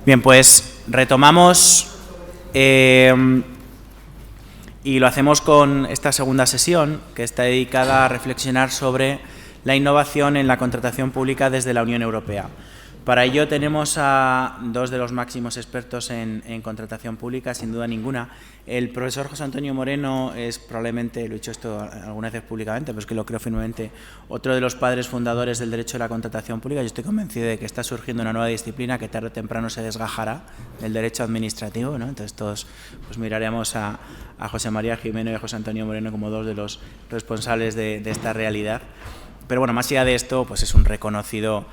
Bien, pues retomamos y lo hacemos con esta segunda sesión, que está dedicada a reflexionar sobre la innovación en la contratación pública desde la Unión Europea. Para ello tenemos a dos de los máximos expertos en contratación pública, sin duda ninguna. El profesor José Antonio Moreno es probablemente, lo he dicho esto algunas veces públicamente, pero es que lo creo firmemente, otro de los padres fundadores del derecho a la contratación pública. Yo estoy convencido de que está surgiendo una nueva disciplina que tarde o temprano se desgajará del derecho administrativo, ¿no? Entonces todos pues miraremos a José María Jimeno y a José Antonio Moreno como dos de los responsables de esta realidad. Pero bueno, más allá de esto, pues es un reconocido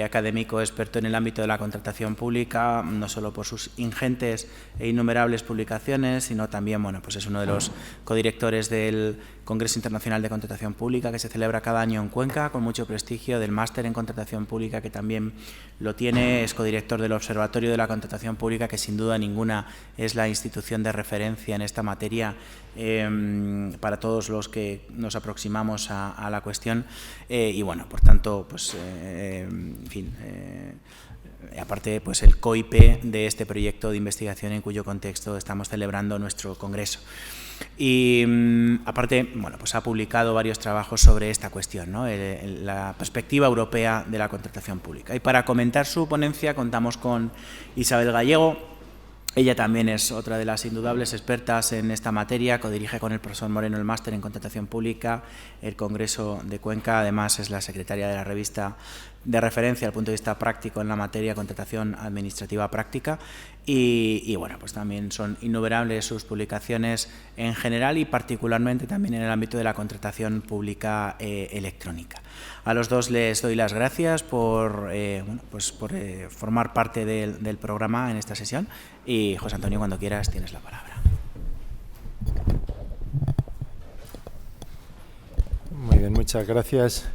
académico experto en el ámbito de la contratación pública, no solo por sus ingentes e innumerables publicaciones, sino también, bueno, pues es uno de los codirectores del Congreso Internacional de Contratación Pública, que se celebra cada año en Cuenca, con mucho prestigio, del máster en contratación pública, que también lo tiene, es codirector del Observatorio de la Contratación Pública, que sin duda ninguna es la institución de referencia en esta materia para todos los que nos aproximamos a la cuestión. Y bueno, por tanto, pues en fin, aparte pues el COIPE de este proyecto de investigación en cuyo contexto estamos celebrando nuestro congreso. Y aparte, bueno, pues ha publicado varios trabajos sobre esta cuestión, ¿no? La perspectiva europea de la contratación pública. Y para comentar su ponencia contamos con Isabel Gallego. Ella también es otra de las indudables expertas en esta materia, codirige con el profesor Moreno el máster en contratación pública, el Congreso de Cuenca, además es la secretaria de la revista de referencia al punto de vista práctico en la materia contratación administrativa práctica y bueno, pues también son innumerables sus publicaciones en general y particularmente también en el ámbito de la contratación pública electrónica. A los dos les doy las gracias por formar parte del programa en esta sesión y José Antonio, cuando quieras tienes la palabra. Muy bien, muchas gracias,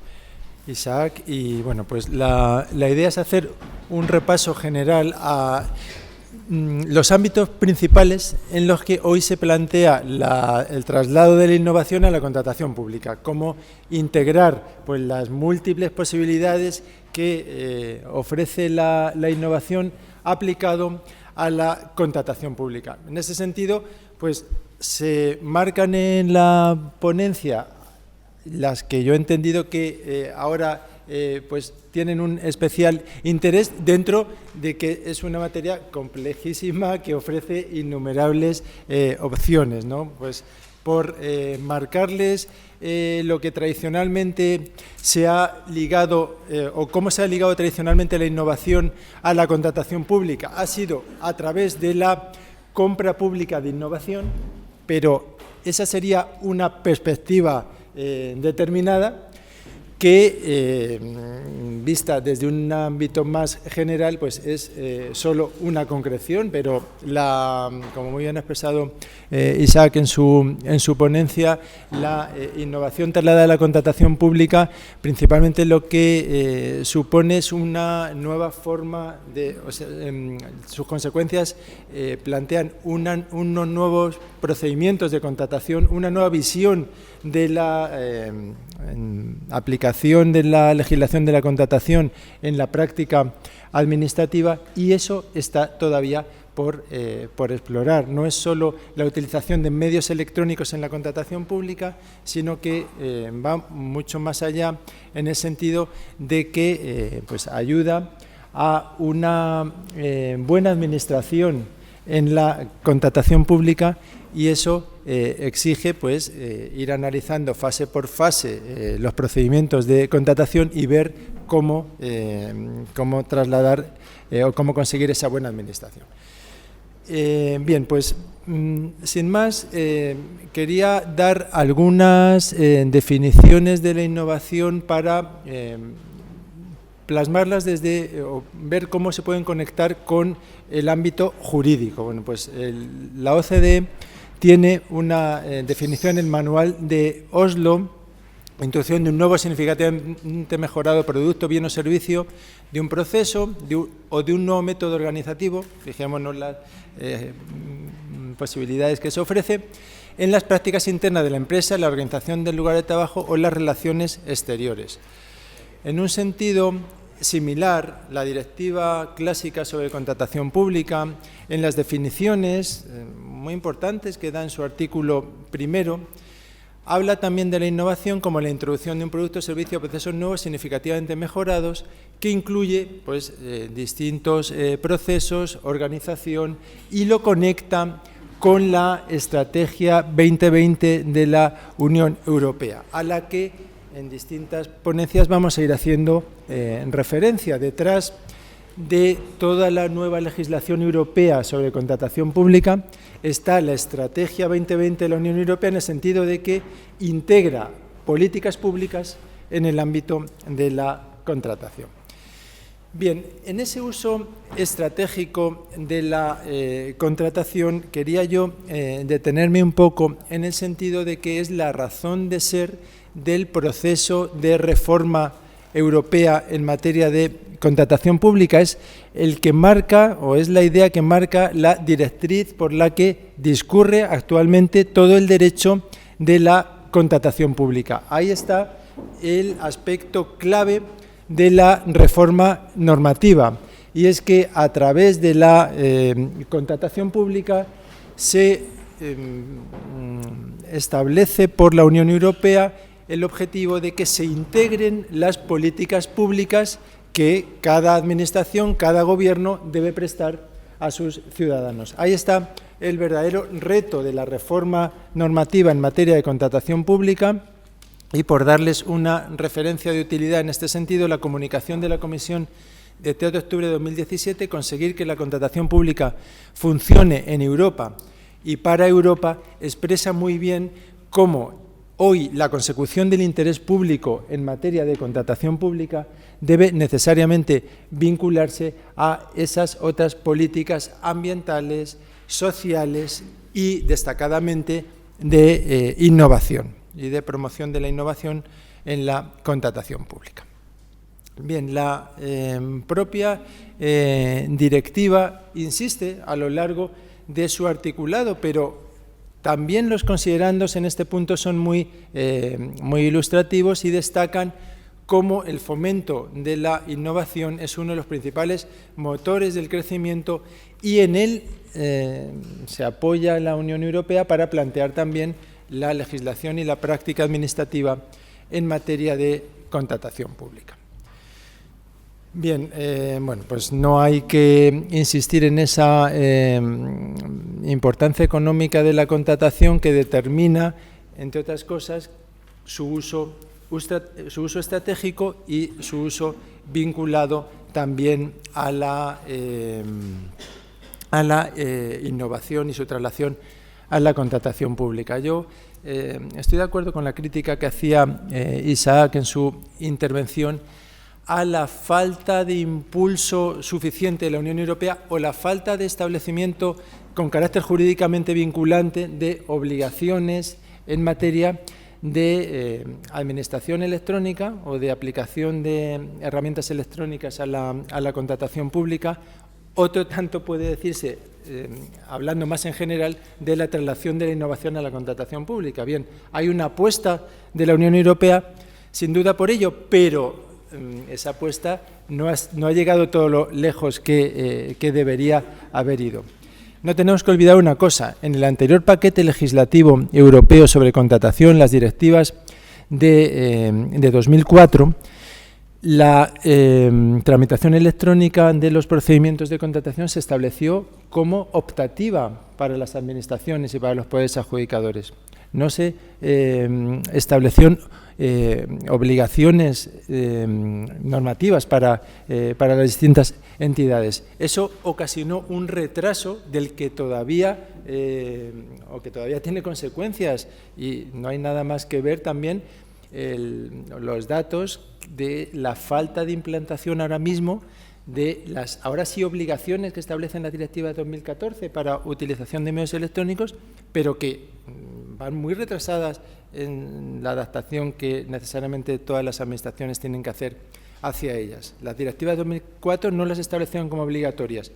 Isaac. Y bueno, pues la idea es hacer un repaso general a los ámbitos principales en los que hoy se plantea el traslado de la innovación a la contratación pública, cómo integrar pues las múltiples posibilidades que ofrece la innovación aplicado a la contratación pública. En ese sentido, pues se marcan en la ponencia las que yo he entendido que ahora pues tienen un especial interés dentro de que es una materia complejísima que ofrece innumerables opciones, ¿no? Pues por marcarles lo que tradicionalmente se ha ligado o cómo se ha ligado tradicionalmente la innovación a la contratación pública. Ha sido a través de la compra pública de innovación, pero esa sería una perspectiva determinada que, vista desde un ámbito más general, pues es solo una concreción, pero como muy bien ha expresado Isaac en su ponencia, la innovación trasladada a la contratación pública principalmente lo que supone es una nueva forma sus consecuencias plantean unos nuevos procedimientos de contratación, una nueva visión de la aplicación de la legislación de la contratación en la práctica administrativa, y eso está todavía por explorar. No es solo la utilización de medios electrónicos en la contratación pública, sino que va mucho más allá en el sentido de que pues ayuda a una buena administración en la contratación pública, y eso exige pues ir analizando fase por fase los procedimientos de contratación y ver cómo trasladar o cómo conseguir esa buena administración. Bien, pues sin más, quería dar algunas definiciones de la innovación para plasmarlas o ver cómo se pueden conectar con el ámbito jurídico. Bueno, pues la OCDE tiene una definición en el manual de Oslo, introducción de un nuevo significativamente mejorado producto, bien o servicio, de un proceso o de un nuevo método organizativo, fijémonos las posibilidades que se ofrece, en las prácticas internas de la empresa, la organización del lugar de trabajo o las relaciones exteriores. En un sentido, similar la directiva clásica sobre contratación pública en las definiciones muy importantes que da en su artículo primero. Habla también de la innovación como la introducción de un producto, servicio o procesos nuevos significativamente mejorados, que incluye pues, distintos procesos, organización, y lo conecta con la Estrategia 2020 de la Unión Europea, a la que en distintas ponencias vamos a ir haciendo referencia. Detrás de toda la nueva legislación europea sobre contratación pública está la Estrategia 2020 de la Unión Europea, en el sentido de que integra políticas públicas en el ámbito de la contratación. Bien, en ese uso estratégico de la contratación quería yo detenerme un poco en el sentido de que es la razón de ser del proceso de reforma europea en materia de contratación pública. Es el que marca, o es la idea que marca la directriz por la que discurre actualmente todo el derecho de la contratación pública. Ahí está el aspecto clave de la reforma normativa, y es que a través de la contratación pública se establece por la Unión Europea el objetivo de que se integren las políticas públicas que cada administración, cada gobierno debe prestar a sus ciudadanos. Ahí está el verdadero reto de la reforma normativa en materia de contratación pública. Y por darles una referencia de utilidad en este sentido, la comunicación de la Comisión de 3 de octubre de 2017, conseguir que la contratación pública funcione en Europa y para Europa, expresa muy bien cómo hoy la consecución del interés público en materia de contratación pública debe necesariamente vincularse a esas otras políticas ambientales, sociales y destacadamente de innovación y de promoción de la innovación en la contratación pública. Bien, la propia directiva insiste a lo largo de su articulado, pero también los considerandos en este punto son muy ilustrativos y destacan cómo el fomento de la innovación es uno de los principales motores del crecimiento, y en él se apoya la Unión Europea para plantear también la legislación y la práctica administrativa en materia de contratación pública. Bien, bueno, pues no hay que insistir en esa importancia económica de la contratación, que determina, entre otras cosas, su uso estratégico y su uso vinculado también a la innovación y su traslación a la contratación pública. Yo estoy de acuerdo con la crítica que hacía Isaac en su intervención a la falta de impulso suficiente de la Unión Europea, o la falta de establecimiento con carácter jurídicamente vinculante de obligaciones en materia de administración electrónica o de aplicación de herramientas electrónicas a la contratación pública. Otro tanto puede decirse, hablando más en general, de la traslación de la innovación a la contratación pública. Bien, hay una apuesta de la Unión Europea, sin duda, por ello, pero esa apuesta no ha llegado todo lo lejos que debería haber ido. No tenemos que olvidar una cosa: en el anterior paquete legislativo europeo sobre contratación, las directivas de 2004, la tramitación electrónica de los procedimientos de contratación se estableció como optativa para las administraciones y para los poderes adjudicadores. No se establecieron obligaciones normativas para las distintas entidades. Eso ocasionó un retraso del que todavía tiene consecuencias, y no hay nada más que ver también los datos de la falta de implantación ahora mismo de las, ahora sí, obligaciones que establecen la Directiva de 2014 para utilización de medios electrónicos, pero que van muy retrasadas en la adaptación que necesariamente todas las administraciones tienen que hacer hacia ellas. Las directivas de 2004 no las establecieron como obligatorias,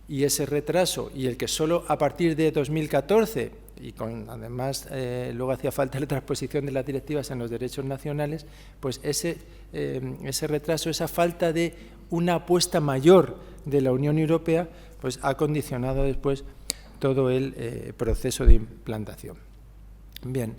y ese retraso, y el que solo a partir de 2014 y además luego hacía falta la transposición de las directivas en los derechos nacionales, pues ese retraso, esa falta de una apuesta mayor de la Unión Europea, pues ha condicionado después todo el proceso de implantación. Bien,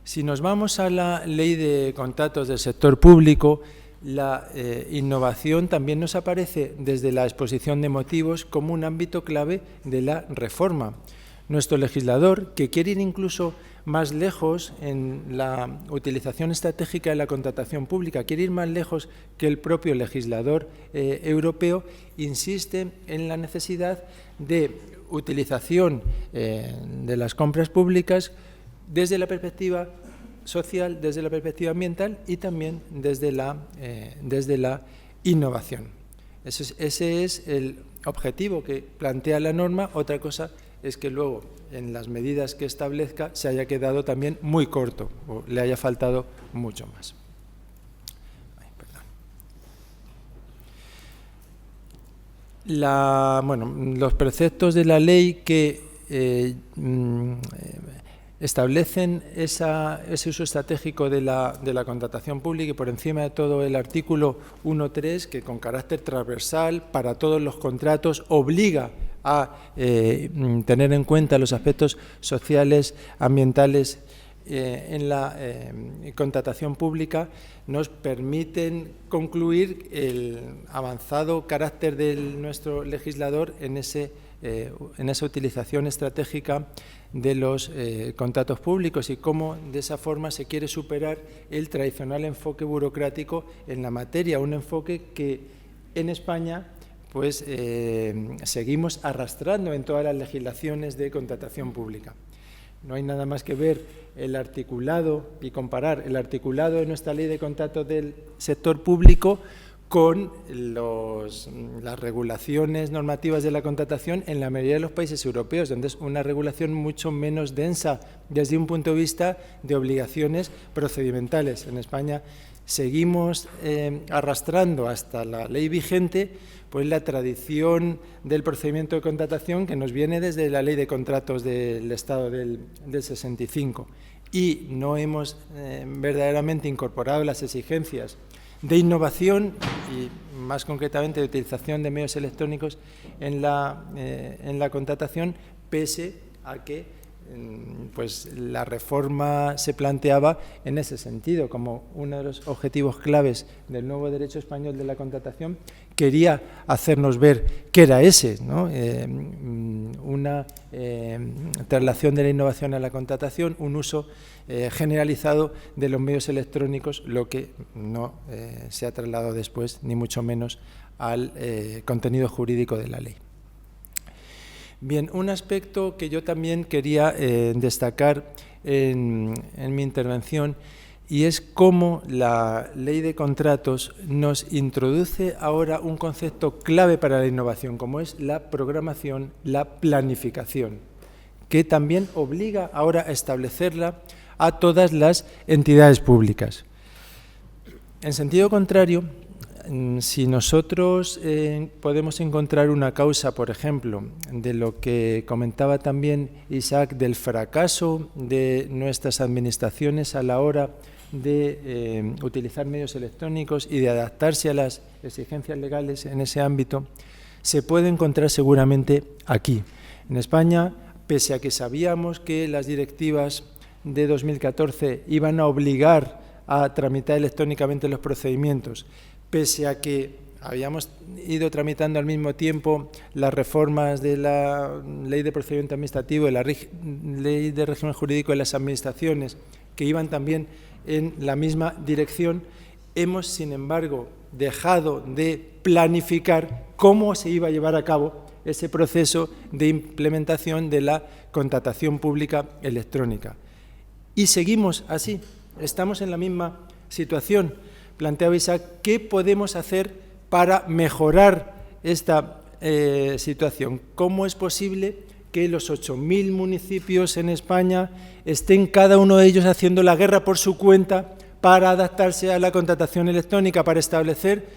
si nos vamos a la Ley de Contratos del Sector Público, la innovación también nos aparece desde la exposición de motivos como un ámbito clave de la reforma. Nuestro legislador, que quiere ir incluso más lejos en la utilización estratégica de la contratación pública, quiere ir más lejos que el propio legislador europeo, insiste en la necesidad de utilización de las compras públicas desde la perspectiva social, desde la perspectiva ambiental y también desde la innovación. Ese es el objetivo que plantea la norma. Otra cosa es que luego en las medidas que establezca se haya quedado también muy corto o le haya faltado mucho más. Los preceptos de la ley que establecen ese uso estratégico de la contratación pública y por encima de todo el artículo 1.3, que con carácter transversal para todos los contratos obliga a tener en cuenta los aspectos sociales, ambientales en la contratación pública, nos permiten concluir el avanzado carácter de nuestro legislador en esa utilización estratégica de los contratos públicos y cómo de esa forma se quiere superar el tradicional enfoque burocrático en la materia, un enfoque que en España pues seguimos arrastrando en todas las legislaciones de contratación pública. No hay nada más que ver el articulado y comparar el articulado de nuestra ley de contratos del sector público con las regulaciones normativas de la contratación en la mayoría de los países europeos, donde es una regulación mucho menos densa desde un punto de vista de obligaciones procedimentales. En España seguimos arrastrando hasta la ley vigente pues la tradición del procedimiento de contratación que nos viene desde la Ley de Contratos del Estado del 65 y no hemos verdaderamente incorporado las exigencias de innovación y más concretamente de utilización de medios electrónicos en la contratación, pese a que pues la reforma se planteaba en ese sentido, como uno de los objetivos claves del nuevo derecho español de la contratación, quería hacernos ver qué era ese, ¿no? Una traslación de la innovación a la contratación, un uso generalizado de los medios electrónicos, lo que no se ha trasladado después, ni mucho menos, al contenido jurídico de la ley. Bien, un aspecto que yo también quería destacar en mi intervención y es cómo la ley de contratos nos introduce ahora un concepto clave para la innovación, como es la programación, la planificación, que también obliga ahora a establecerla a todas las entidades públicas. En sentido contrario, si nosotros podemos encontrar una causa, por ejemplo, de lo que comentaba también Isaac, del fracaso de nuestras administraciones a la hora de utilizar medios electrónicos y de adaptarse a las exigencias legales en ese ámbito, se puede encontrar seguramente aquí. En España, pese a que sabíamos que las directivas de 2014 iban a obligar a tramitar electrónicamente los procedimientos, pese a que habíamos ido tramitando al mismo tiempo las reformas de la Ley de Procedimiento Administrativo, de la Ley de Régimen Jurídico de las Administraciones, que iban también en la misma dirección, hemos, sin embargo, dejado de planificar cómo se iba a llevar a cabo ese proceso de implementación de la contratación pública electrónica. Y seguimos así, estamos en la misma situación. Planteaba Isaac, ¿qué podemos hacer para mejorar esta situación? ¿Cómo es posible que los 8.000 municipios en España estén cada uno de ellos haciendo la guerra por su cuenta para adaptarse a la contratación electrónica, para establecer,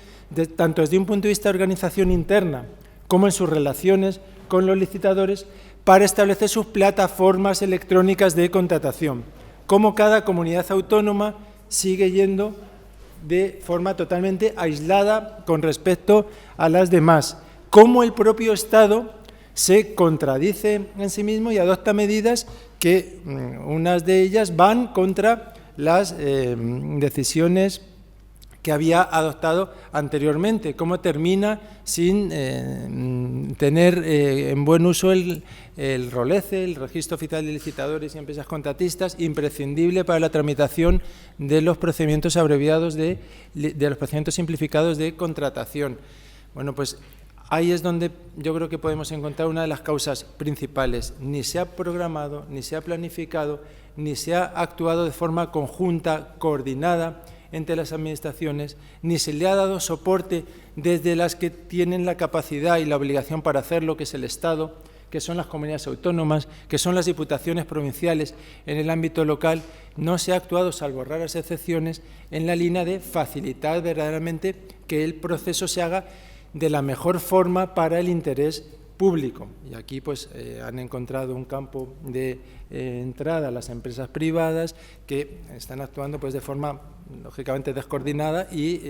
tanto desde un punto de vista de organización interna como en sus relaciones con los licitadores, para establecer sus plataformas electrónicas de contratación. Cómo cada comunidad autónoma sigue yendo de forma totalmente aislada con respecto a las demás. Cómo el propio Estado se contradice en sí mismo y adopta medidas que unas de ellas van contra las decisiones que había adoptado anteriormente, cómo termina sin tener en buen uso el ROLECE, el Registro Oficial de Licitadores y Empresas Contratistas, imprescindible para la tramitación de los procedimientos abreviados de los procedimientos simplificados de contratación. Bueno, pues ahí es donde yo creo que podemos encontrar una de las causas principales. Ni se ha programado, ni se ha planificado, ni se ha actuado de forma conjunta, coordinada entre las administraciones, ni se le ha dado soporte desde las que tienen la capacidad y la obligación para hacerlo, que es el Estado, que son las comunidades autónomas, que son las diputaciones provinciales en el ámbito local. No se ha actuado, salvo raras excepciones, en la línea de facilitar verdaderamente que el proceso se haga de la mejor forma para el interés público. Y aquí pues han encontrado un campo de entrada a las empresas privadas que están actuando pues de forma lógicamente descoordinada y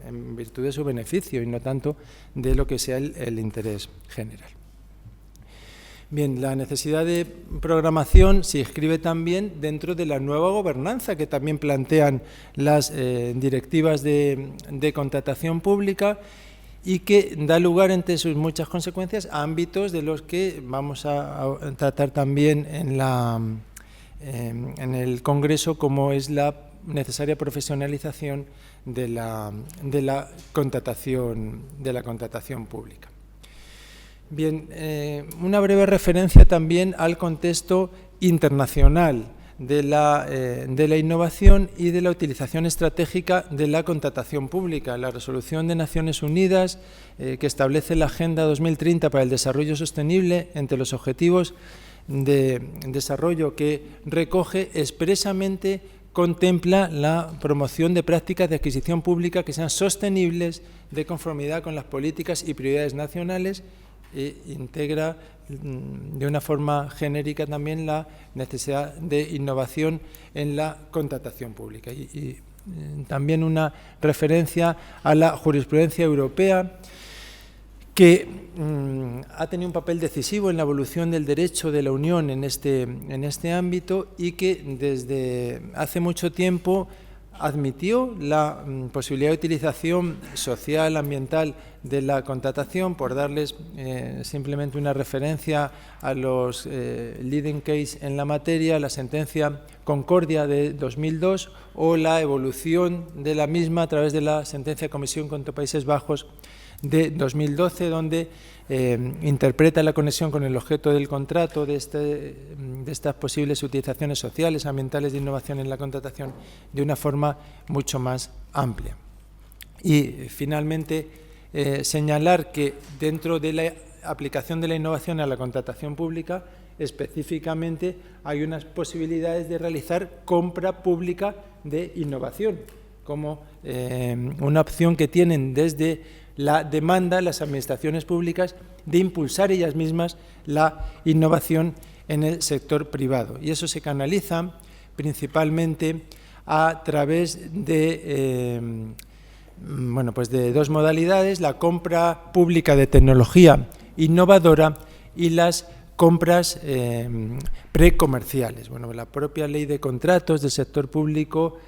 en virtud de su beneficio y no tanto de lo que sea el interés general. Bien, la necesidad de programación se inscribe también dentro de la nueva gobernanza que también plantean las directivas de contratación pública y que da lugar, entre sus muchas consecuencias, a ámbitos de los que vamos a tratar también en el Congreso, como es la necesaria profesionalización de la contratación pública. Bien, una breve referencia también al contexto internacional de la innovación y de la utilización estratégica de la contratación pública. La Resolución de Naciones Unidas, que establece la Agenda 2030 para el Desarrollo Sostenible, entre los objetivos de desarrollo que recoge, expresamente contempla la promoción de prácticas de adquisición pública que sean sostenibles, de conformidad con las políticas y prioridades nacionales, e integra de una forma genérica también la necesidad de innovación en la contratación pública y también una referencia a la jurisprudencia europea que ha tenido un papel decisivo en la evolución del derecho de la Unión en este ámbito y que desde hace mucho tiempo admitió la posibilidad de utilización social, ambiental de la contratación, por darles simplemente una referencia a los leading case en la materia, la sentencia Concordia de 2002 o la evolución de la misma a través de la sentencia Comisión contra Países Bajos de 2012, donde interpreta la conexión con el objeto del contrato de estas posibles utilizaciones sociales, ambientales de innovación en la contratación de una forma mucho más amplia. Y finalmente señalar que dentro de la aplicación de la innovación a la contratación pública específicamente hay unas posibilidades de realizar compra pública de innovación como una opción que tienen desde la demanda las administraciones públicas de impulsar ellas mismas la innovación en el sector privado. Y eso se canaliza principalmente a través de, de dos modalidades: la compra pública de tecnología innovadora y las compras precomerciales. Bueno, la propia ley de contratos del sector público,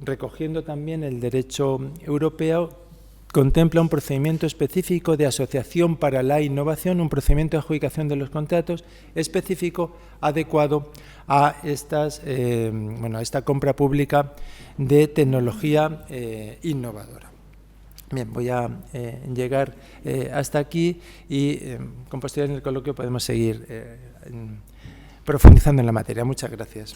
recogiendo también el derecho europeo, contempla un procedimiento específico de asociación para la innovación, un procedimiento de adjudicación de los contratos específico adecuado a esta compra pública de tecnología innovadora. Bien, voy a llegar hasta aquí y con posterioridad en el coloquio podemos seguir profundizando en la materia. Muchas gracias.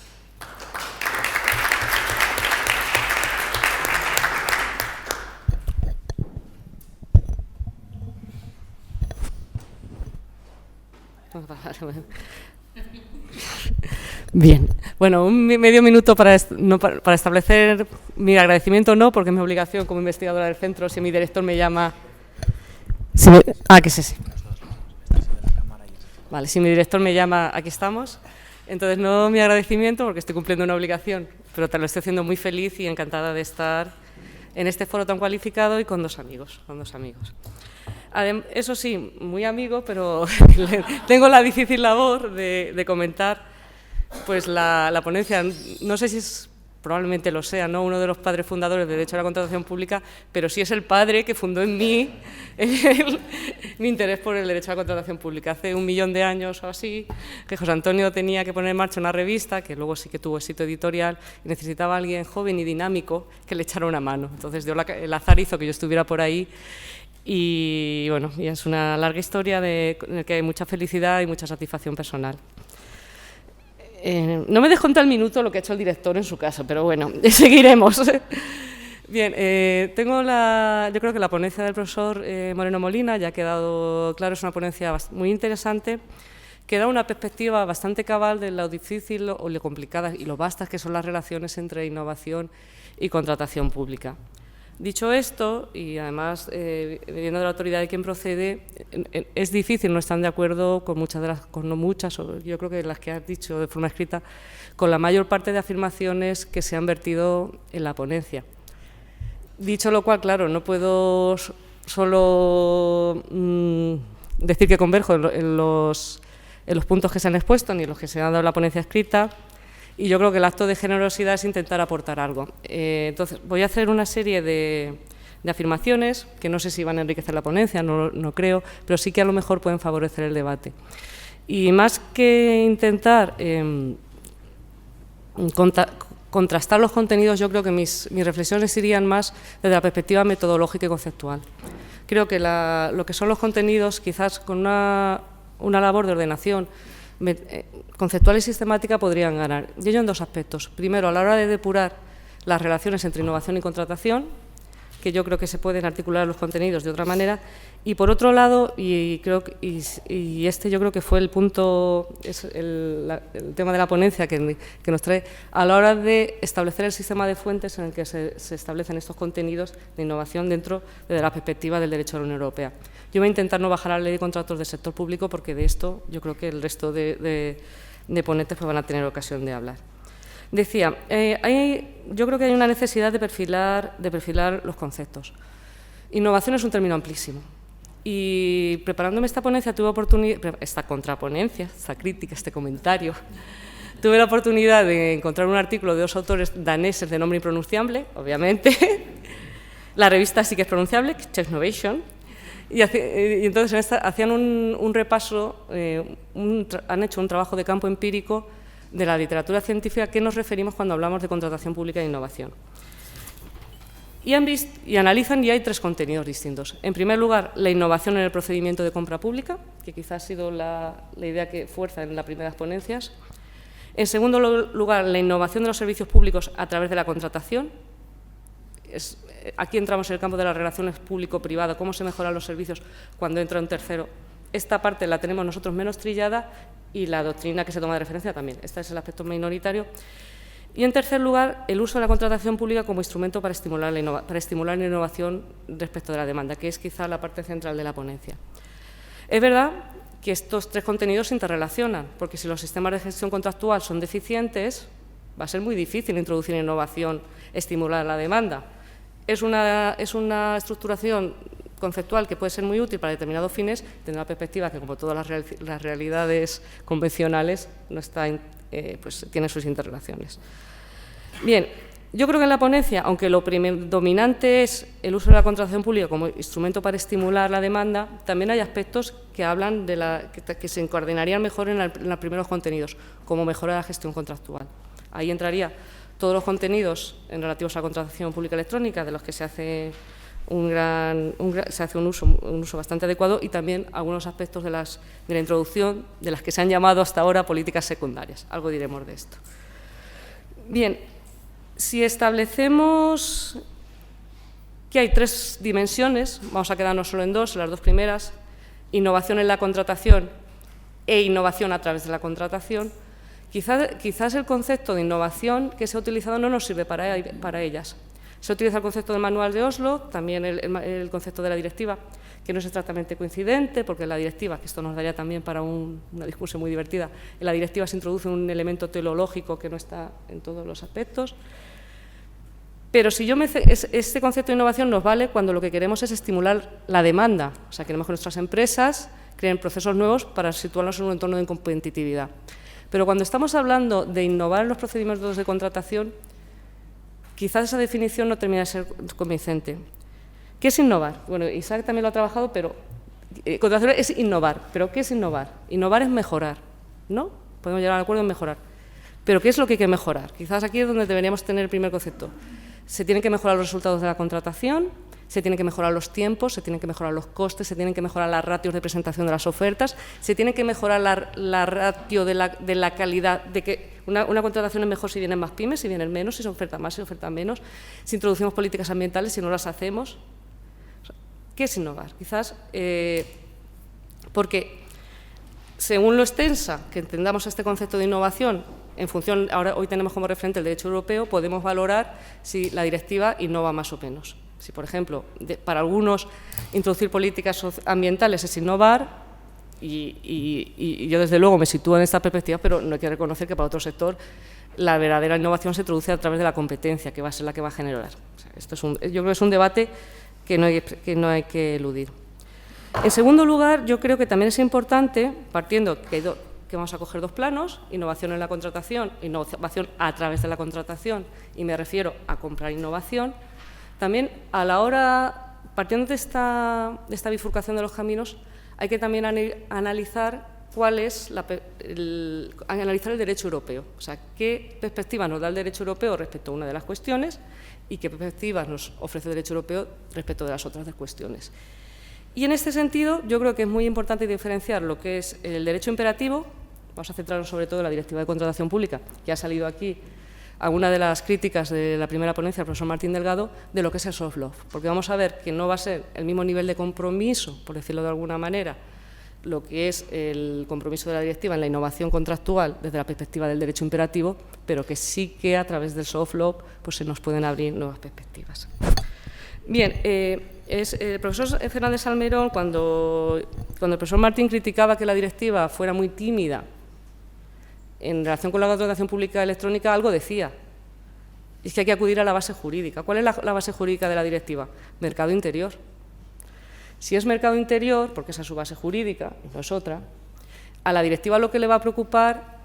Bien, bueno, un medio minuto para establecer mi agradecimiento, no, porque es mi obligación como investigadora del centro, si mi director me llama... que es ese. Vale, si mi director me llama, aquí estamos. Entonces, no mi agradecimiento porque estoy cumpliendo una obligación, pero te lo estoy haciendo muy feliz y encantada de estar en este foro tan cualificado y con dos amigos. Eso sí, muy amigo, pero tengo la difícil labor de comentar pues la ponencia. No sé si es, probablemente lo sea, ¿no?, uno de los padres fundadores de Derecho a la Contratación Pública, pero sí es el padre que fundó en mí mi interés por el derecho a la contratación pública. Hace 1 millón de años o así, que José Antonio tenía que poner en marcha una revista, que luego sí que tuvo éxito editorial, y necesitaba a alguien joven y dinámico que le echara una mano. Entonces, el azar hizo que yo estuviera por ahí, y bueno, y es una larga historia en la que hay mucha felicidad y mucha satisfacción personal. No me dejo en tal minuto lo que ha hecho el director en su caso, pero bueno, seguiremos. Bien, yo creo que la ponencia del profesor Moreno Molina ya ha quedado claro, es una ponencia muy interesante, que da una perspectiva bastante cabal de lo difícil o lo complicadas y lo vastas que son las relaciones entre innovación y contratación pública. Dicho esto, y además, viendo de la autoridad de quien procede, es difícil no estar de acuerdo con yo creo que las que has dicho de forma escrita, con la mayor parte de afirmaciones que se han vertido en la ponencia. Dicho lo cual, claro, no puedo solo decir que converjo en los puntos que se han expuesto ni en los que se han dado en la ponencia escrita, y yo creo que el acto de generosidad es intentar aportar algo. Entonces, voy a hacer una serie de afirmaciones que no sé si van a enriquecer la ponencia, no creo, pero sí que a lo mejor pueden favorecer el debate. Y más que intentar contrastar los contenidos, yo creo que mis reflexiones irían más desde la perspectiva metodológica y conceptual. Creo que lo que son los contenidos, quizás con una labor de ordenación conceptual y sistemática, podrían ganar. Y ello en dos aspectos. Primero, a la hora de depurar las relaciones entre innovación y contratación, que yo creo que se pueden articular los contenidos de otra manera, y por otro lado, y este yo creo que fue el punto, es el tema de la ponencia que nos trae, a la hora de establecer el sistema de fuentes en el que se establecen estos contenidos de innovación dentro de la perspectiva del derecho de la Unión Europea. Yo voy a intentar no bajar a la ley de contratos del sector público, porque de esto yo creo que el resto de ponentes pues van a tener ocasión de hablar. Decía, yo creo que hay una necesidad de perfilar los conceptos. Innovación es un término amplísimo. Y preparándome esta ponencia, esta contraponencia, esta crítica, este comentario, tuve la oportunidad de encontrar un artículo de 2 autores daneses de nombre impronunciable, obviamente. La revista sí que es pronunciable, Technovation. Y entonces hacían un repaso, han hecho un trabajo de campo empírico de la literatura científica a qué nos referimos cuando hablamos de contratación pública e innovación. Y analizan, y hay 3 contenidos distintos. En primer lugar, la innovación en el procedimiento de compra pública, que quizás ha sido la idea que fuerza en las primeras ponencias. En segundo lugar, la innovación de los servicios públicos a través de la contratación. Aquí entramos en el campo de las relaciones público-privado, cómo se mejoran los servicios cuando entra un tercero. Esta parte la tenemos nosotros menos trillada, y la doctrina que se toma de referencia también. Este es el aspecto minoritario. Y, en tercer lugar, el uso de la contratación pública como instrumento para estimular la innovación respecto de la demanda, que es quizá la parte central de la ponencia. Es verdad que estos 3 contenidos se interrelacionan, porque si los sistemas de gestión contractual son deficientes, va a ser muy difícil introducir innovación, estimular la demanda. Es una estructuración conceptual que puede ser muy útil para determinados fines, desde una perspectiva que, como todas las realidades convencionales, no está, pues tiene sus interrelaciones. Bien, yo creo que en la ponencia, aunque lo predominante es el uso de la contratación pública como instrumento para estimular la demanda, también hay aspectos que hablan que se coordinarían mejor en los primeros contenidos, como mejora de la gestión contractual. Ahí entraría todos los contenidos relativos a la contratación pública electrónica, de los que se hace un uso bastante adecuado, y también algunos aspectos de la introducción de las que se han llamado hasta ahora políticas secundarias. Algo diremos de esto. Bien, si establecemos que hay 3 dimensiones, vamos a quedarnos solo en 2, las 2 primeras, innovación en la contratación e innovación a través de la contratación. Quizás el concepto de innovación que se ha utilizado no nos sirve para ellas. Se utiliza el concepto del manual de Oslo, también el concepto de la directiva, que no es exactamente coincidente, porque en la directiva, que esto nos daría también para una discusión muy divertida, en la directiva se introduce un elemento teleológico que no está en todos los aspectos. Pero si este concepto de innovación nos vale cuando lo que queremos es estimular la demanda, o sea, queremos que nuestras empresas creen procesos nuevos para situarnos en un entorno de competitividad. Pero cuando estamos hablando de innovar en los procedimientos de contratación, quizás esa definición no termina de ser convincente. ¿Qué es innovar? Bueno, Isaac también lo ha trabajado, pero contratación es innovar. ¿Pero qué es innovar? Innovar es mejorar, ¿no? Podemos llegar al acuerdo en mejorar. ¿Pero qué es lo que hay que mejorar? Quizás aquí es donde deberíamos tener el primer concepto. Se tienen que mejorar los resultados de la contratación, se tienen que mejorar los tiempos, se tienen que mejorar los costes, se tienen que mejorar las ratios de presentación de las ofertas, se tiene que mejorar la ratio de la calidad, de que una contratación es mejor si vienen más pymes, si vienen menos, si se oferta más, si se oferta menos, si introducimos políticas ambientales, si no las hacemos. ¿Qué es innovar? Quizás porque, según lo extensa que entendamos este concepto de innovación, en función, hoy tenemos como referente el derecho europeo, podemos valorar si la directiva innova más o menos. Si, por ejemplo, para algunos introducir políticas ambientales es innovar, y yo desde luego me sitúo en esta perspectiva, pero no hay que reconocer que para otro sector la verdadera innovación se traduce a través de la competencia, que va a ser la que va a generar. O sea, yo creo que es un debate que no hay que eludir. En segundo lugar, yo creo que también es importante, partiendo que vamos a coger dos planos, innovación en la contratación, innovación a través de la contratación, y me refiero a comprar innovación, también a la hora, partiendo de esta bifurcación de los caminos, hay que también analizar cuál es analizar el derecho europeo, o sea, qué perspectiva nos da el derecho europeo respecto a una de las cuestiones y qué perspectivas nos ofrece el derecho europeo respecto de las otras dos cuestiones. Y en este sentido, yo creo que es muy importante diferenciar lo que es el derecho imperativo, vamos a centrarnos sobre todo en la Directiva de Contratación Pública, que ha salido aquí alguna de las críticas de la primera ponencia del profesor Martín Delgado, de lo que es el soft law, porque vamos a ver que no va a ser el mismo nivel de compromiso, por decirlo de alguna manera, lo que es el compromiso de la directiva en la innovación contractual desde la perspectiva del derecho imperativo, pero que sí que a través del soft law pues se nos pueden abrir nuevas perspectivas. Bien, el profesor Fernández Salmerón, cuando el profesor Martín criticaba que la directiva fuera muy tímida en relación con la contratación pública electrónica, algo decía. Es que hay que acudir a la base jurídica. ¿Cuál es la base jurídica de la directiva? Mercado interior. Si es mercado interior, porque esa es su base jurídica, y no es otra, a la directiva lo que le va a preocupar,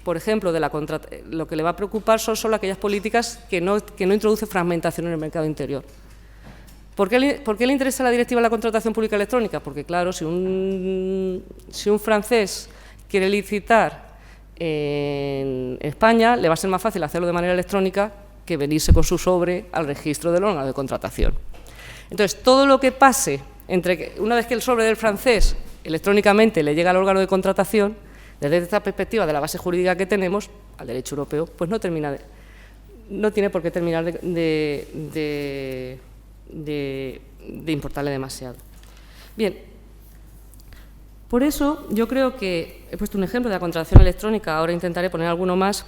por ejemplo, lo que le va a preocupar son solo aquellas políticas que no introducen fragmentación en el mercado interior. ¿Por qué le interesa a la directiva la contratación pública electrónica? Porque, claro, si un francés quiere licitar en España, le va a ser más fácil hacerlo de manera electrónica que venirse con su sobre al registro del órgano de contratación. Entonces, todo lo que pase una vez que el sobre del francés electrónicamente le llega al órgano de contratación, desde esta perspectiva de la base jurídica que tenemos, al derecho europeo, pues no tiene por qué terminar de importarle demasiado. Bien, por eso yo creo que he puesto un ejemplo de la contratación electrónica, ahora intentaré poner alguno más.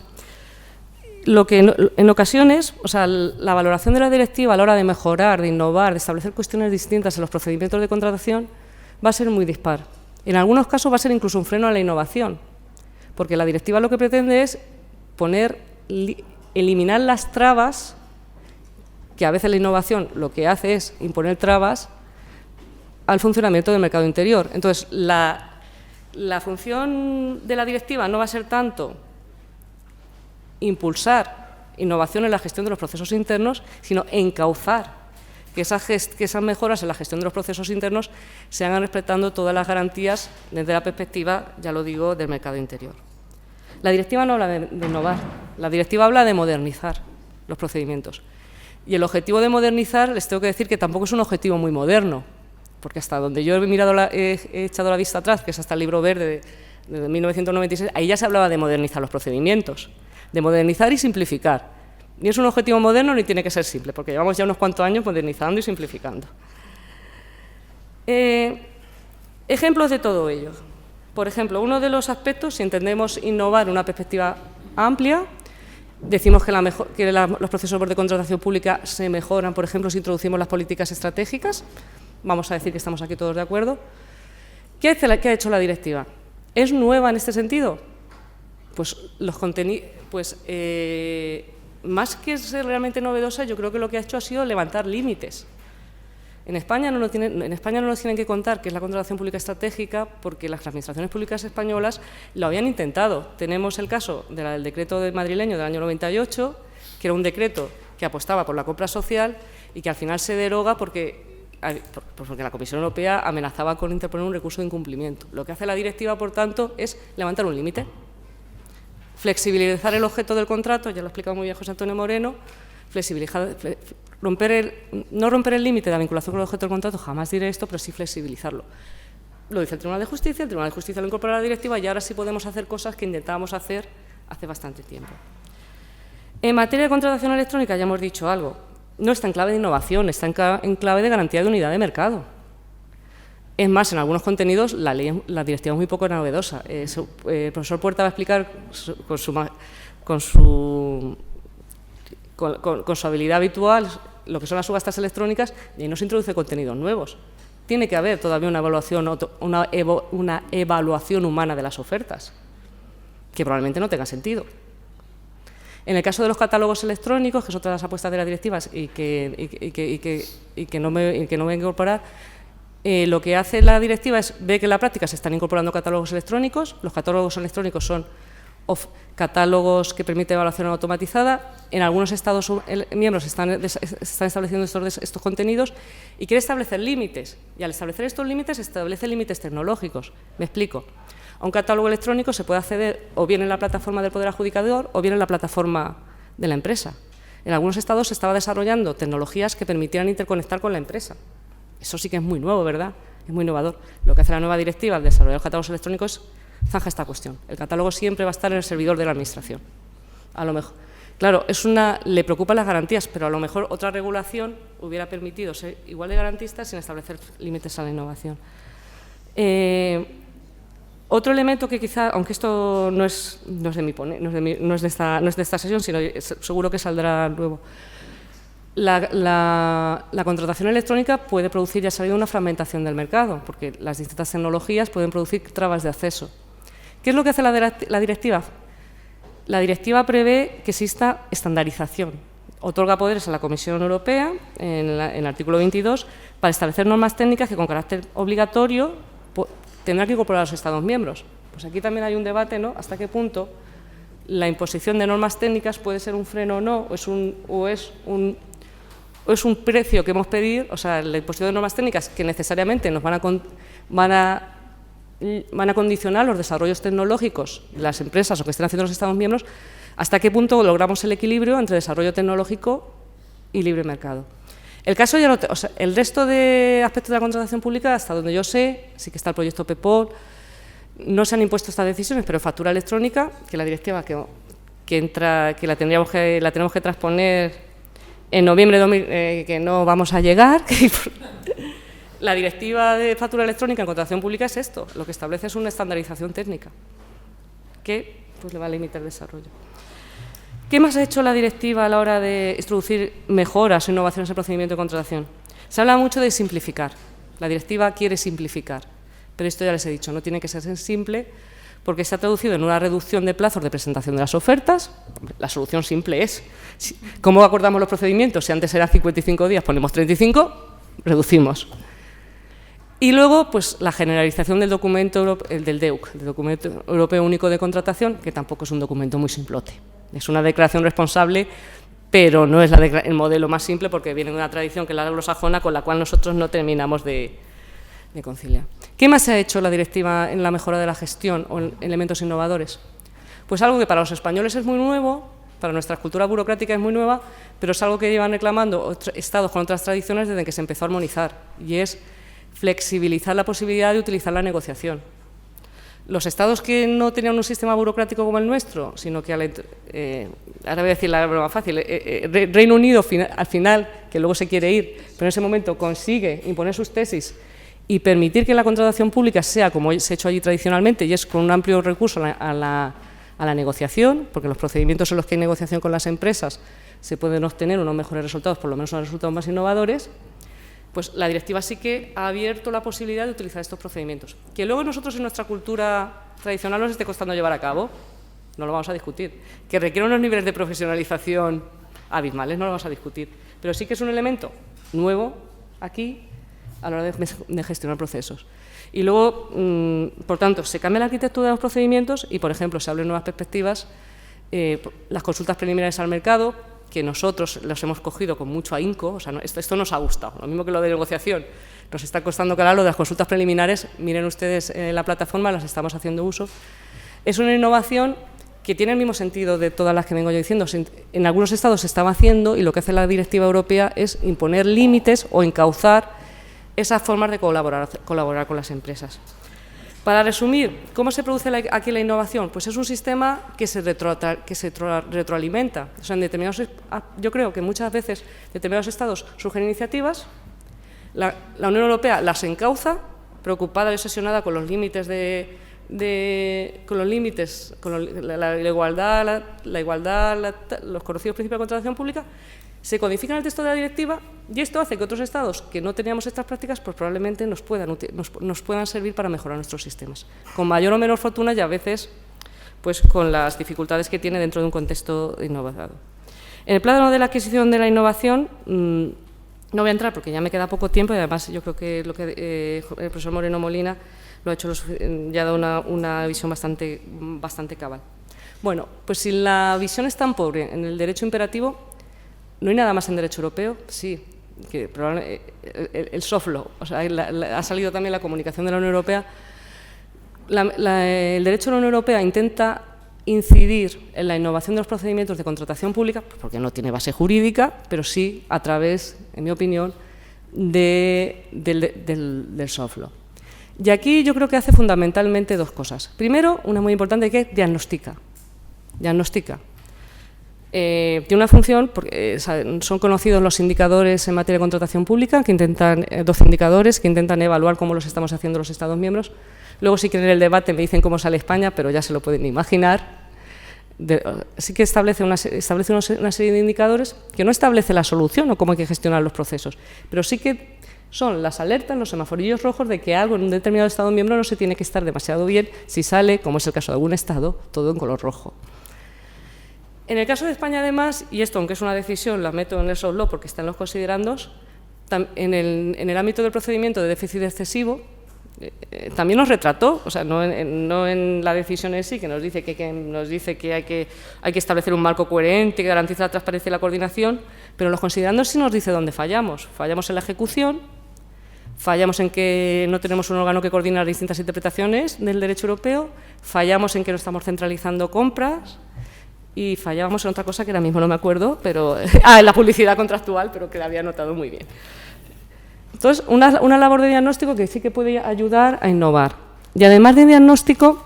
Lo que en ocasiones, o sea, la valoración de la directiva a la hora de mejorar, de innovar, de establecer cuestiones distintas en los procedimientos de contratación va a ser muy dispar. En algunos casos va a ser incluso un freno a la innovación, porque la directiva lo que pretende es eliminar las trabas, que a veces la innovación lo que hace es imponer trabas al funcionamiento del mercado interior. Entonces, la función de la directiva no va a ser tanto impulsar innovación en la gestión de los procesos internos, sino encauzar que esas mejoras en la gestión de los procesos internos se hagan respetando todas las garantías desde la perspectiva, ya lo digo, del mercado interior. La directiva no habla de innovar, la directiva habla de modernizar los procedimientos. Y el objetivo de modernizar, les tengo que decir que tampoco es un objetivo muy moderno, porque hasta donde yo he echado la vista atrás, que es hasta el libro verde de 1996, ahí ya se hablaba de modernizar los procedimientos, de modernizar y simplificar. Ni es un objetivo moderno ni tiene que ser simple, porque llevamos ya unos cuantos años modernizando y simplificando. Ejemplos de todo ello. Por ejemplo, uno de los aspectos, si entendemos innovar en una perspectiva amplia, decimos que los procesos de contratación pública se mejoran, por ejemplo, si introducimos las políticas estratégicas, vamos a decir que estamos aquí todos de acuerdo. ¿Qué ha hecho la directiva? ¿Es nueva en este sentido? Pues los contenidos, más que ser realmente novedosa, yo creo que lo que ha hecho ha sido levantar límites. En España no nos tienen que contar qué es la contratación pública estratégica, porque las administraciones públicas españolas lo habían intentado. Tenemos el caso del decreto madrileño del año 98, que era un decreto que apostaba por la compra social y que al final se deroga porque la Comisión Europea amenazaba con interponer un recurso de incumplimiento. Lo que hace la directiva, por tanto, es levantar un límite, flexibilizar el objeto del contrato, ya lo ha explicado muy bien José Antonio Moreno, no romper el límite de la vinculación con el objeto del contrato, jamás diré esto, pero sí flexibilizarlo. Lo dice el Tribunal de Justicia lo incorpora a la directiva y ahora sí podemos hacer cosas que intentábamos hacer hace bastante tiempo. En materia de contratación electrónica ya hemos dicho algo. No está en clave de innovación, está en clave de garantía de unidad de mercado. Es más, en algunos contenidos la directiva es muy poco novedosa. El profesor Puerta va a explicar con su habilidad habitual lo que son las subastas electrónicas y ahí no se introduce contenidos nuevos. Tiene que haber todavía una evaluación humana de las ofertas, que probablemente no tenga sentido. En el caso de los catálogos electrónicos, que es otra de las apuestas de las directivas y que no me voy a incorporar, lo que hace la directiva es ver que en la práctica se están incorporando catálogos electrónicos. Los catálogos electrónicos son catálogos que permiten evaluación automatizada. En algunos Estados miembros están estableciendo estos contenidos y quiere establecer límites. Y al establecer estos límites, establece límites tecnológicos. Me explico. A un catálogo electrónico se puede acceder o bien en la plataforma del Poder Adjudicador o bien en la plataforma de la empresa. En algunos estados se estaba desarrollando tecnologías que permitieran interconectar con la empresa. Eso sí que es muy nuevo, ¿verdad? Es muy innovador. Lo que hace la nueva directiva al desarrollar los catálogos electrónicos zanja esta cuestión. El catálogo siempre va a estar en el servidor de la Administración. A lo mejor. Claro, le preocupan las garantías, pero a lo mejor otra regulación hubiera permitido ser igual de garantista sin establecer límites a la innovación. Otro elemento que quizá, aunque esto no es de esta sesión, sino seguro que saldrá luego, la contratación electrónica puede producir, ya ha salido, una fragmentación del mercado, porque las distintas tecnologías pueden producir trabas de acceso. ¿Qué es lo que hace la directiva? La directiva prevé que exista estandarización. Otorga poderes a la Comisión Europea, en el artículo 22, para establecer normas técnicas que con carácter obligatorio tendrán que incorporar a los Estados miembros. Pues aquí también hay un debate, ¿no? Hasta qué punto la imposición de normas técnicas puede ser un freno o no, o es un precio que hemos pedido, o sea, la imposición de normas técnicas que necesariamente nos van a condicionar los desarrollos tecnológicos de las empresas o que estén haciendo los Estados miembros, hasta qué punto logramos el equilibrio entre desarrollo tecnológico y libre mercado. El resto de aspectos de la contratación pública, hasta donde yo sé, sí que está el proyecto PEPOL, no se han impuesto estas decisiones, pero factura electrónica, que la directiva que la tenemos que transponer en noviembre, que no vamos a llegar. La directiva de factura electrónica en contratación pública es esto, lo que establece es una estandarización técnica, que pues, le va a limitar el desarrollo. ¿Qué más ha hecho la directiva a la hora de introducir mejoras o innovaciones en el procedimiento de contratación? Se habla mucho de simplificar. La directiva quiere simplificar, pero esto ya les he dicho, no tiene que ser simple porque se ha traducido en una reducción de plazos de presentación de las ofertas. La solución simple es, ¿cómo acordamos los procedimientos? Si antes eran 55 días, ponemos 35, reducimos. Y luego, pues, la generalización del documento, del DEUC, del Documento Europeo Único de Contratación, que tampoco es un documento muy simplote. Es una declaración responsable, pero no es el modelo más simple porque viene de una tradición que es la anglosajona con la cual nosotros no terminamos de conciliar. ¿Qué más se ha hecho la directiva en la mejora de la gestión o en elementos innovadores? Pues algo que para los españoles es muy nuevo, para nuestra cultura burocrática es muy nueva, pero es algo que llevan reclamando estados con otras tradiciones desde que se empezó a armonizar, y es flexibilizar la posibilidad de utilizar la negociación. Los estados que no tenían un sistema burocrático como el nuestro, sino que, ahora voy a decir la broma fácil, Reino Unido al final, que luego se quiere ir, pero en ese momento consigue imponer sus tesis y permitir que la contratación pública sea como se ha hecho allí tradicionalmente, y es con un amplio recurso a la negociación, porque los procedimientos en los que hay negociación con las empresas se pueden obtener unos mejores resultados, por lo menos unos resultados más innovadores. pues la directiva sí que ha abierto la posibilidad de utilizar estos procedimientos. Que luego nosotros en nuestra cultura tradicional nos esté costando llevar a cabo, no lo vamos a discutir. Que requiere unos niveles de profesionalización abismales, no lo vamos a discutir. Pero sí que es un elemento nuevo aquí a la hora de gestionar procesos. Y luego, por tanto, se cambia la arquitectura de los procedimientos y, por ejemplo, se abren nuevas perspectivas, las consultas preliminares al mercado, que nosotros los hemos cogido con mucho ahínco, o sea, esto nos ha gustado, lo mismo que lo de negociación. Nos está costando calar lo de las consultas preliminares, miren ustedes en la plataforma, las estamos haciendo uso. Es una innovación que tiene el mismo sentido de todas las que vengo yo diciendo. En algunos estados se estaba haciendo y lo que hace la directiva europea es imponer límites o encauzar esas formas de colaborar con las empresas. Para resumir, ¿cómo se produce aquí la innovación? Pues es un sistema que se retroalimenta. O sea, yo creo que muchas veces determinados estados surgen iniciativas, la Unión Europea las encauza, preocupada y obsesionada con los límites la igualdad, los conocidos principios de contratación pública, se codifican en el texto de la directiva y esto hace que otros estados que no teníamos estas prácticas pues probablemente nos puedan servir para mejorar nuestros sistemas, con mayor o menor fortuna y a veces pues con las dificultades que tiene dentro de un contexto innovador. En el plano de la adquisición de la innovación no voy a entrar porque ya me queda poco tiempo y además yo creo que lo que el profesor Moreno Molina lo ha hecho ya ha dado una visión bastante cabal. Bueno, pues si la visión es tan pobre en el derecho imperativo, no hay nada más en derecho europeo, sí, que probablemente el soft law, o sea, ha salido también la comunicación de la Unión Europea. El derecho de la Unión Europea intenta incidir en la innovación de los procedimientos de contratación pública, porque no tiene base jurídica, pero sí a través, en mi opinión, del soft law. Y aquí yo creo que hace fundamentalmente dos cosas. Primero, una muy importante, que es diagnostica. Tiene una función, porque son conocidos los indicadores en materia de contratación pública, que 12 indicadores que intentan evaluar cómo los estamos haciendo los Estados miembros. Luego, si quieren el debate, me dicen cómo sale España, pero ya se lo pueden imaginar. Sí que establece una serie de indicadores que no establece la solución o cómo hay que gestionar los procesos, pero sí que son las alertas, los semaforillos rojos de que algo en un determinado Estado miembro no se tiene que estar demasiado bien si sale, como es el caso de algún Estado, todo en color rojo. En el caso de España, además, y esto, aunque es una decisión, la meto en el soft law porque está en los considerandos, en el ámbito del procedimiento de déficit excesivo, también nos retrató, o sea, no en la decisión en sí, que nos dice que hay que establecer un marco coherente que garantice la transparencia y la coordinación, pero en los considerandos sí nos dice dónde fallamos. Fallamos en la ejecución, fallamos en que no tenemos un órgano que coordine las distintas interpretaciones del derecho europeo, fallamos en que no estamos centralizando compras, y fallábamos en otra cosa que ahora mismo no me acuerdo, pero en la publicidad contractual, pero que la había notado muy bien. Entonces, una labor de diagnóstico que sí que puede ayudar a innovar. Y además de diagnóstico,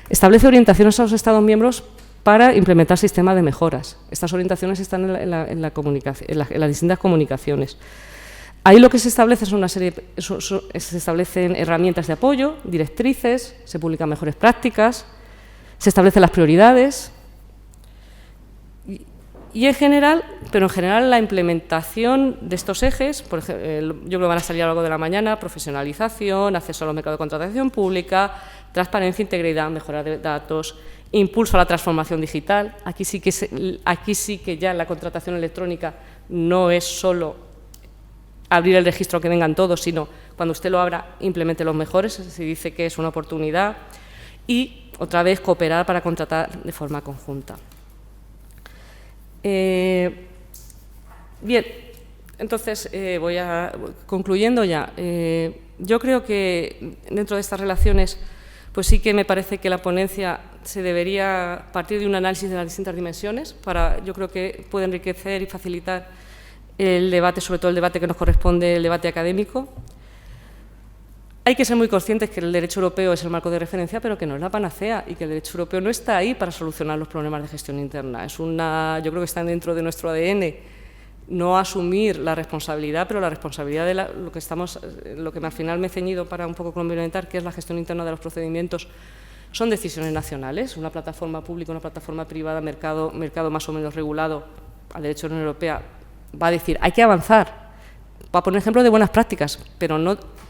establece orientaciones a los Estados miembros para implementar sistemas de mejoras. Estas orientaciones están en las distintas comunicaciones. Ahí lo que se establece se establecen herramientas de apoyo, directrices, se publican mejores prácticas, se establecen las prioridades. Y en general la implementación de estos ejes, por ejemplo, yo creo que van a salir a lo largo de la mañana: profesionalización, acceso a los mercados de contratación pública, transparencia, integridad, mejora de datos, impulso a la transformación digital. Aquí sí que ya la contratación electrónica no es solo abrir el registro que vengan todos, sino cuando usted lo abra, implemente los mejores, se dice que es una oportunidad. Y otra vez cooperar para contratar de forma conjunta. Bien, entonces voy concluyendo ya. Yo creo que dentro de estas relaciones, pues sí que me parece que la ponencia se debería partir de un análisis de las distintas dimensiones, yo creo que puede enriquecer y facilitar el debate, sobre todo el debate que nos corresponde, el debate académico. Hay que ser muy conscientes que el derecho europeo es el marco de referencia, pero que no es la panacea y que el derecho europeo no está ahí para solucionar los problemas de gestión interna. Yo creo que está dentro de nuestro ADN no asumir la responsabilidad, pero la responsabilidad de lo que al final me he ceñido para un poco complementar, que es la gestión interna de los procedimientos, son decisiones nacionales. Una plataforma pública, una plataforma privada, mercado más o menos regulado al derecho de la Unión Europea, va a decir hay que avanzar para poner ejemplo de buenas prácticas, pero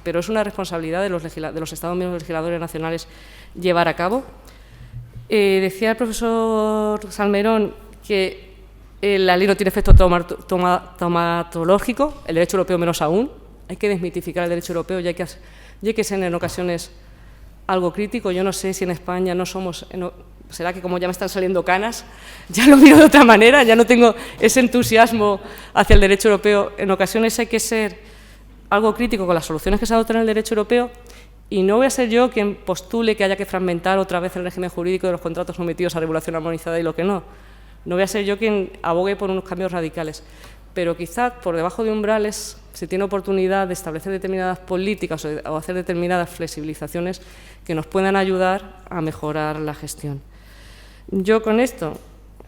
es una responsabilidad de los Estados miembros legisladores nacionales llevar a cabo. Decía el profesor Salmerón que la ley no tiene efecto taumatológico, el derecho europeo menos aún. Hay que desmitificar el derecho europeo y hay que ser en ocasiones algo crítico. Yo no sé si en España no somos... será que como ya me están saliendo canas, ya lo miro de otra manera, ya no tengo ese entusiasmo hacia el derecho europeo. En ocasiones hay que ser algo crítico con las soluciones que se adoptan en el derecho europeo, y no voy a ser yo quien postule que haya que fragmentar otra vez el régimen jurídico de los contratos sometidos a regulación armonizada y lo que no. No voy a ser yo quien abogue por unos cambios radicales, pero quizás por debajo de umbrales se tiene oportunidad de establecer determinadas políticas o hacer determinadas flexibilizaciones que nos puedan ayudar a mejorar la gestión. Yo con esto,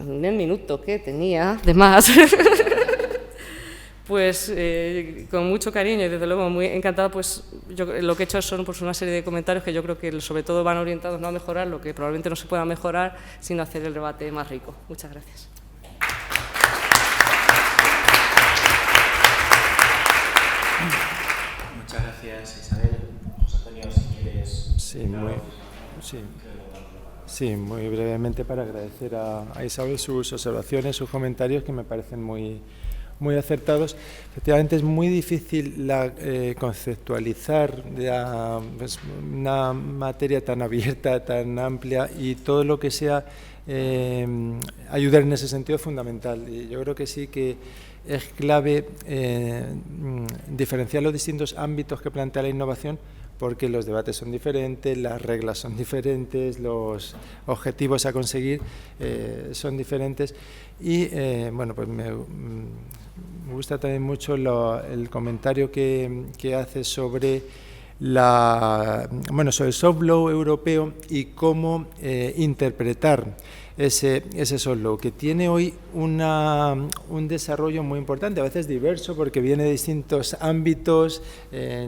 en el minuto que tenía de más, pues con mucho cariño y desde luego muy encantada, pues yo lo que he hecho son pues, una serie de comentarios que yo creo que sobre todo van orientados no a mejorar lo que probablemente no se pueda mejorar, sino a hacer el debate más rico. Muchas gracias. Muchas gracias, Isabel. José Antonio, si quieres... Sí, muy brevemente para agradecer a Isabel sus observaciones, sus comentarios, que me parecen muy acertados. Efectivamente es muy difícil conceptualizar pues, una materia tan abierta, tan amplia, y todo lo que sea ayudar en ese sentido es fundamental. Y yo creo que sí que es clave diferenciar los distintos ámbitos que plantea la innovación, porque los debates son diferentes, las reglas son diferentes, los objetivos a conseguir son diferentes. Y bueno, pues me gusta también mucho el comentario que hace sobre sobre el soft law europeo y cómo interpretar ese soft law, que tiene hoy un desarrollo muy importante, a veces diverso, porque viene de distintos ámbitos,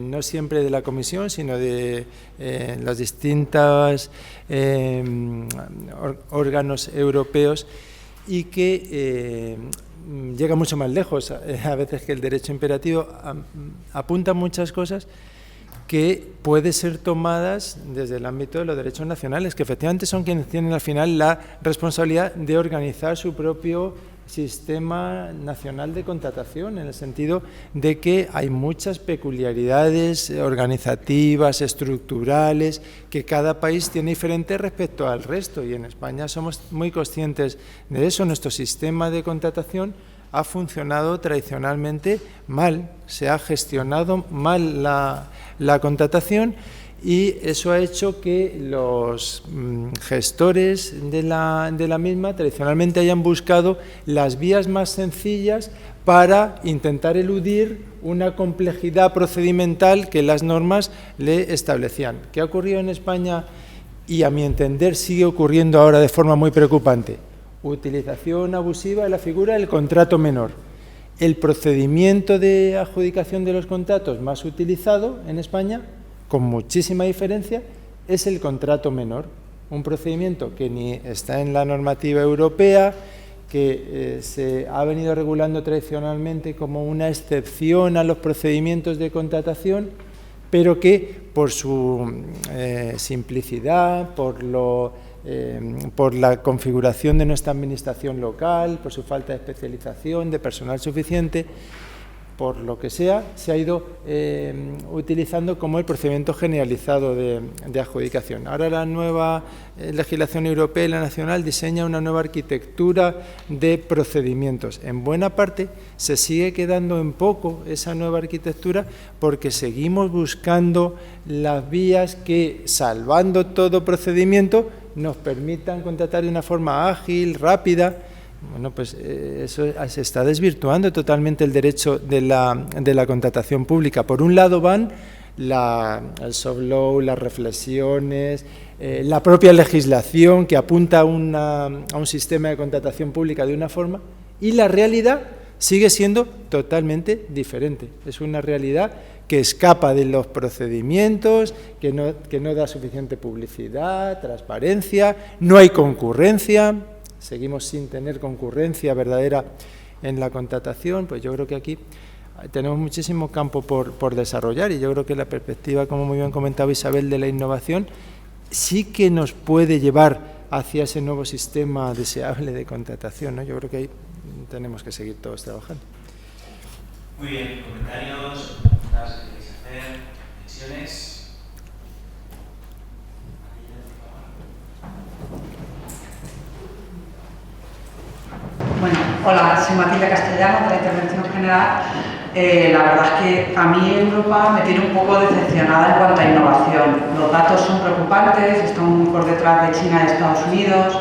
no siempre de la Comisión, sino de los distintos órganos europeos, y que llega mucho más lejos a veces que el derecho imperativo. Apunta muchas cosas que pueden ser tomadas desde el ámbito de los derechos nacionales, que efectivamente son quienes tienen al final la responsabilidad de organizar su propio sistema nacional de contratación, en el sentido de que hay muchas peculiaridades organizativas, estructurales, que cada país tiene diferente respecto al resto, y en España somos muy conscientes de eso. Nuestro sistema de contratación ha funcionado tradicionalmente mal, se ha gestionado mal la contratación, y eso ha hecho que los gestores de la misma tradicionalmente hayan buscado las vías más sencillas para intentar eludir una complejidad procedimental que las normas le establecían. ¿Qué ha ocurrido en España? Y a mi entender sigue ocurriendo ahora de forma muy preocupante. Utilización abusiva de la figura del contrato menor. El procedimiento de adjudicación de los contratos más utilizado en España, con muchísima diferencia, es el contrato menor. Un procedimiento que ni está en la normativa europea, que se ha venido regulando tradicionalmente como una excepción a los procedimientos de contratación, pero que por su simplicidad, por la configuración de nuestra administración local, por su falta de especialización, de personal suficiente, por lo que sea, se ha ido utilizando como el procedimiento generalizado de adjudicación. Ahora la nueva legislación europea y la nacional diseña una nueva arquitectura de procedimientos. En buena parte se sigue quedando en poco esa nueva arquitectura, porque seguimos buscando las vías que, salvando todo procedimiento, nos permitan contratar de una forma ágil, rápida. Bueno, pues eso se está desvirtuando totalmente el derecho de la contratación pública. Por un lado van el soft law, las reflexiones, la propia legislación que apunta a un sistema de contratación pública de una forma, y la realidad sigue siendo totalmente diferente. Es una realidad que escapa de los procedimientos, que no da suficiente publicidad, transparencia, no hay concurrencia. Seguimos sin tener concurrencia verdadera en la contratación. Pues yo creo que aquí tenemos muchísimo campo por desarrollar, y yo creo que la perspectiva, como muy bien comentaba Isabel, de la innovación sí que nos puede llevar hacia ese nuevo sistema deseable de contratación, ¿no? Yo creo que ahí tenemos que seguir todos trabajando. Muy bien, comentarios, preguntas que queréis hacer, reflexiones. Bueno, hola, soy Matilde Castellano, de la Intervención General. La verdad es que a mí Europa me tiene un poco decepcionada en cuanto a innovación. Los datos son preocupantes, están muy por detrás de China y de Estados Unidos,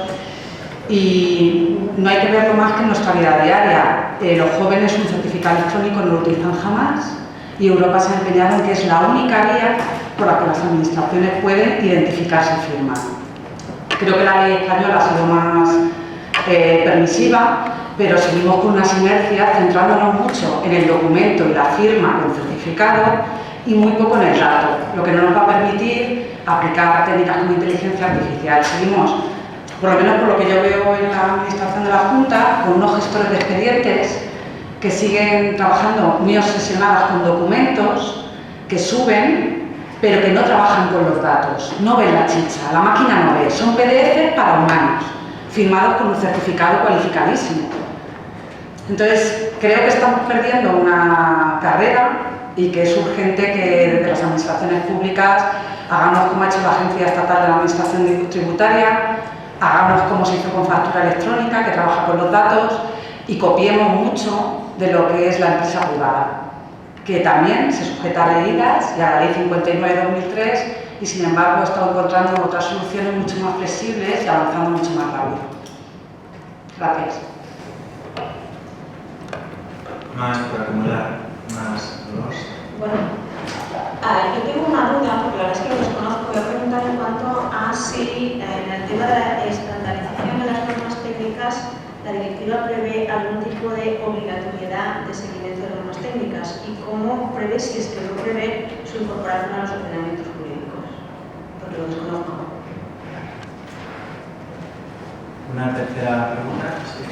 y no hay que verlo más que en nuestra vida diaria. Los jóvenes un certificado electrónico no lo utilizan jamás, y Europa se ha empeñado en que es la única vía por la que las administraciones pueden identificarse y firmar. Creo que la ley española ha sido más permisiva, pero seguimos con unas inercias centrándonos mucho en el documento y la firma con certificado y muy poco en el dato, lo que no nos va a permitir aplicar técnicas como inteligencia artificial. Seguimos, por lo menos por lo que yo veo en la administración de la Junta, con unos gestores de expedientes que siguen trabajando muy obsesionadas con documentos que suben, pero que no trabajan con los datos, no ven la chicha, la máquina no ve, son PDF para humanos, firmados con un certificado cualificadísimo. Entonces, creo que estamos perdiendo una carrera y que es urgente que desde las administraciones públicas hagamos como ha hecho la Agencia Estatal de la Administración Tributaria, hagamos como se hizo con factura electrónica, que trabaja con los datos, y copiemos mucho de lo que es la empresa privada, que también se sujeta a leídas y a la Ley 59 de 2003, y sin embargo he estado encontrando otras soluciones mucho más flexibles y avanzando mucho más rápido. Gracias. Más por acumular, más dos. Bueno, yo tengo una duda, porque la verdad es que lo desconozco. Voy a preguntar en cuanto a si en el tema de la estandarización de las normas técnicas, la directiva prevé algún tipo de obligatoriedad de seguimiento de normas técnicas, y cómo prevé, si es que no prevé, su incorporación a los ordenamientos jurídicos, porque lo desconozco. Una tercera pregunta. Sí.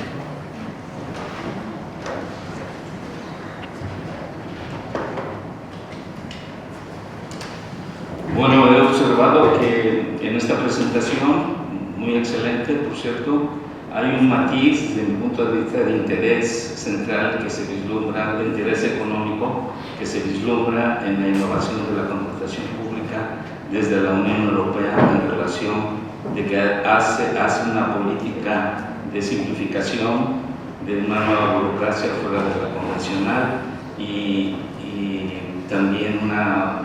Bueno, he observado que en esta presentación, muy excelente, por cierto, hay un matiz, desde mi punto de vista, de interés central que se vislumbra, de interés económico, que se vislumbra en la innovación de la contratación pública desde la Unión Europea en relación de que hace una política de simplificación, de una nueva burocracia fuera de la convencional, y también una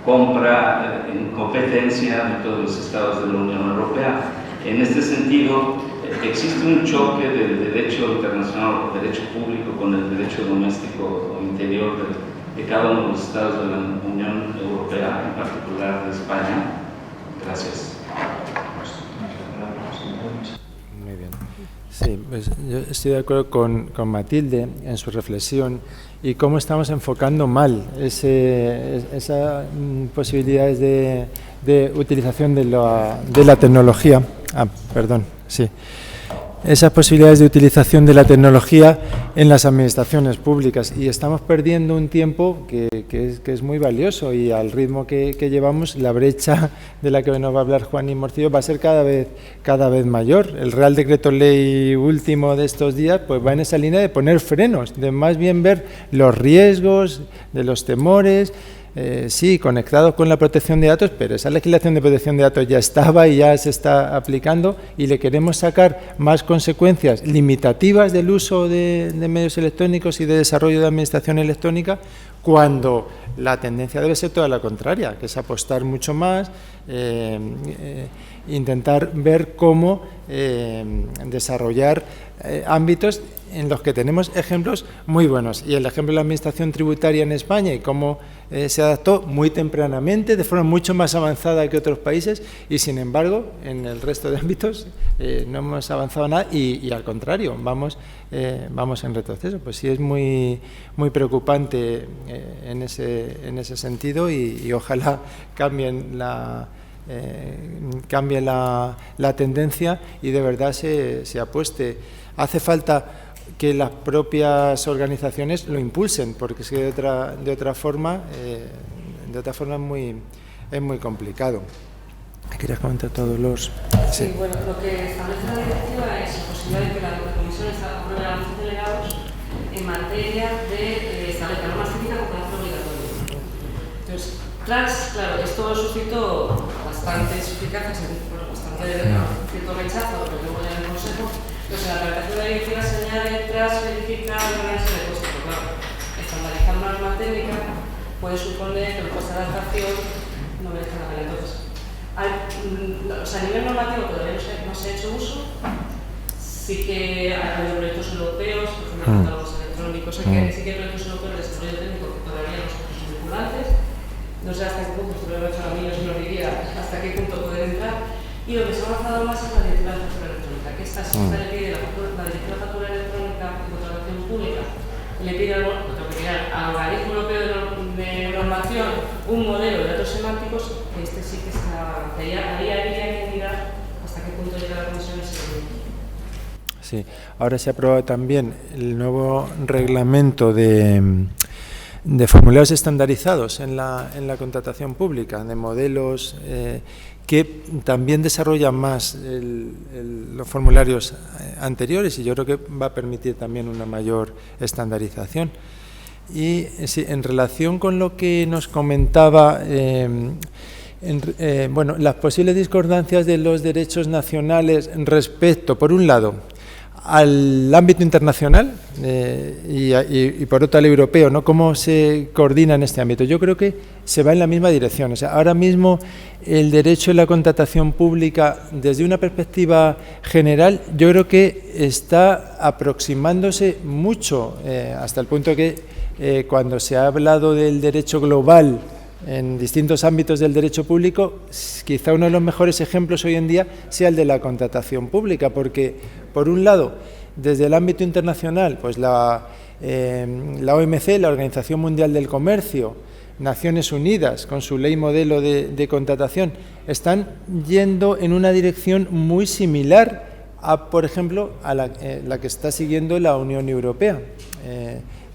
compra en competencia de todos los estados de la Unión Europea. En este sentido, existe un choque del derecho internacional o derecho público con el derecho doméstico o interior de cada uno de los estados de la Unión Europea, en particular de España. Gracias. Muy bien. Sí, pues yo estoy de acuerdo con Matilde en su reflexión y cómo estamos enfocando mal esas posibilidades de utilización de la tecnología. Esas posibilidades de utilización de la tecnología en las administraciones públicas, y estamos perdiendo un tiempo que es muy valioso, y al ritmo que llevamos, la brecha de la que nos va a hablar Juan y Morcillo va a ser cada vez mayor. El Real Decreto Ley último de estos días pues va en esa línea de poner frenos, de más bien ver los riesgos, de los temores. Sí, conectados con la protección de datos, pero esa legislación de protección de datos ya estaba y ya se está aplicando, y le queremos sacar más consecuencias limitativas del uso de medios electrónicos y de desarrollo de administración electrónica, cuando la tendencia debe ser toda la contraria, que es apostar mucho más, intentar ver cómo desarrollar ámbitos en los que tenemos ejemplos muy buenos, y el ejemplo de la administración tributaria en España y cómo se adaptó muy tempranamente, de forma mucho más avanzada que otros países, y sin embargo en el resto de ámbitos no hemos avanzado nada, y al contrario, vamos en retroceso. Pues sí, es muy preocupante en ese sentido, y ojalá cambien la tendencia y de verdad se apueste. Hace falta que las propias organizaciones lo impulsen, porque es que de otra forma es muy complicado. ¿Querías comentar todos los...? Sí, bueno, lo que establece la directiva es la posibilidad de que la Comisión apruebe avances delegados en materia de establecer normas técnicas con carácter obligatorio. Entonces, claro, esto suscitó bastantes suspicacias, bastante cierto rechazo, pero luego ya en el Consejo. Pues en la redacción de la directiva se añade tras verificar el análisis de coste. Pero claro, estandarizar una norma técnica puede suponer que el coste de adaptación no merezca la pena. Entonces, a nivel normativo todavía no se ha hecho uso. Sí que hay proyectos europeos, por ejemplo, los electrónicos, sí que hay proyectos europeos de desarrollo técnico que todavía no son vinculantes. No sé hasta qué punto, esto lo he hecho a mí, nos diría hasta qué punto pueden entrar. Y lo que se ha avanzado más es la directiva de factura electrónica, que esta le pide la directiva de factura electrónica y contratación pública, le pide al organismo europeo de normación un modelo de datos semánticos, que este sí que está, ahí habría que mirar hasta qué punto llega la Comisión ese momento. Sí, ahora se ha aprobado también el nuevo reglamento de formularios estandarizados en la contratación pública, de modelos que también desarrollan más los formularios anteriores, y yo creo que va a permitir también una mayor estandarización. Y sí, en relación con lo que nos comentaba, bueno, las posibles discordancias de los derechos nacionales respecto, por un lado, al ámbito internacional y por otro al europeo, ¿no? ¿Cómo se coordina en este ámbito? Yo creo que se va en la misma dirección. O sea, ahora mismo el derecho en la contratación pública, desde una perspectiva general, yo creo que está aproximándose mucho, hasta el punto que cuando se ha hablado del derecho global en distintos ámbitos del derecho público, quizá uno de los mejores ejemplos hoy en día sea el de la contratación pública, porque, por un lado, desde el ámbito internacional, pues la OMC, la Organización Mundial del Comercio, Naciones Unidas, con su ley modelo de contratación, están yendo en una dirección muy similar a, por ejemplo, a la que está siguiendo la Unión Europea,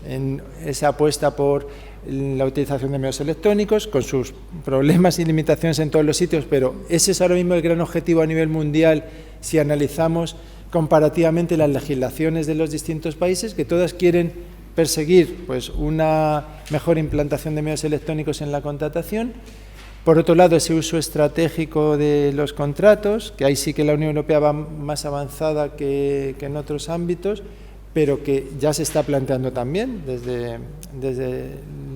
en esa apuesta por la utilización de medios electrónicos, con sus problemas y limitaciones en todos los sitios, pero ese es ahora mismo el gran objetivo a nivel mundial si analizamos comparativamente las legislaciones de los distintos países, que todas quieren perseguir pues una mejor implantación de medios electrónicos en la contratación. Por otro lado, ese uso estratégico de los contratos, que ahí sí que la Unión Europea va más avanzada que en otros ámbitos, pero que ya se está planteando también desde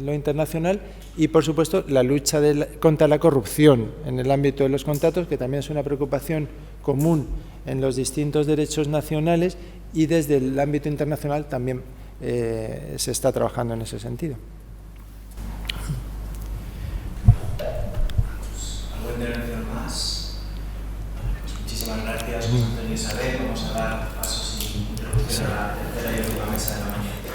lo internacional, y por supuesto la lucha contra la corrupción en el ámbito de los contratos, que también es una preocupación común en los distintos derechos nacionales, y desde el ámbito internacional también se está trabajando en ese sentido. ¿Alguna intervención más? Pues muchísimas gracias, José Antonio Isabel. Vamos a dar paso sin interrupción a la tercera y última mesa de la mañana.